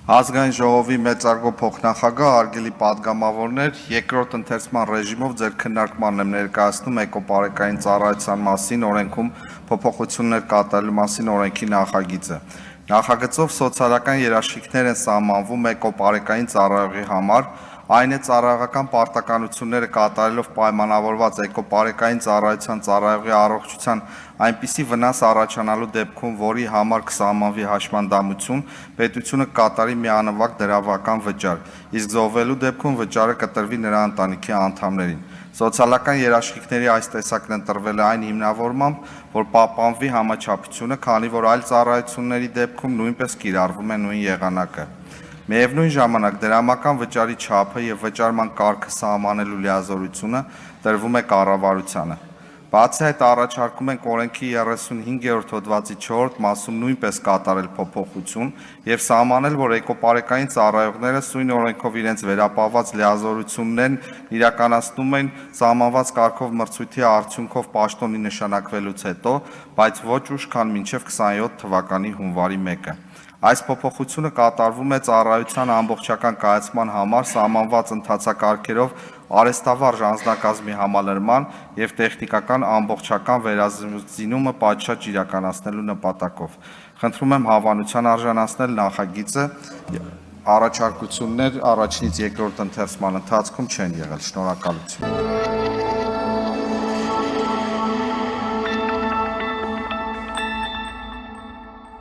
Ազգային ժողովի մեծարգո փոխնախագահ արգելի падգամավորներ, երկրորդ ընթերցման ռեժիմով ձեր քննարկմանն եմ ներկայացնում էկոպարեկային ծառայության մասին օրենքում փոփոխություններ կատարելու մասին օրենքի նախագիծը։ Նախագծով սոցիալական երաշխիքներ են սահմանվում էկոպարեկային ծառայողի համար, այն է ծառայողական պարտականությունները կատարելով պայմանավորված էկոպարեկային ծառայության ծառայողի առողջության այնպիսի վնաս առաջանալու դեպքում, որի համար կսահմանվի հաշմանդամություն, պետությունը կատարի միանվագ դրամական վճար, իսկ զոհվելու դեպքում վճարը կտրվի նրա ընտանիքի անդամներին։ Սոցիալական երաշխիքների այս տեսակն ընտրվել է այն հիմնավորմամբ, որ պահպանվի համաչափությունը, քանի որ այլ ծառայությունների դեպքում նույնպես կիրառվում է նույն եղանակը։ Միևնույն ժամանակ դրամական վճարի չափը եւ վճարման կարգը սահմանելու լիազորությունը տրվում է կառավարությանը։ Բացի այդ, առաջարկում ենք օրենքի 35-րդ հոդվածի 4-րդ մասում նույնպես կատարել փոփոխություն եւ սահմանել, որ էկոպարեկային ծառայողները սույն օրենքով իրենց վերապահված լիազորություններն իրականացնում են սահմանված կարգով մրցույթի արդյունքով պաշտոնի նշանակվելուց հետո, բայց ոչ ուշ, քան մինչև 27 թվականի հունվարի 1-ը։ Այս փոփոխությունը կատարվում է ծառայության ամբողջական կայացման համար սահմանված ընթացակարգերով արհեստավարժ անձնակազմի համալրման եւ տեխնիկական ամբողջական վերազինումը պատշաճ իրականացնելու նպատակով։ Խնդրում եմ հավանության արժանացնել նախագիծը, առաջարկություններ առաջինից երկրորդ ընթերցման ընթացքում չեն եղել։ Շնորհակալություն։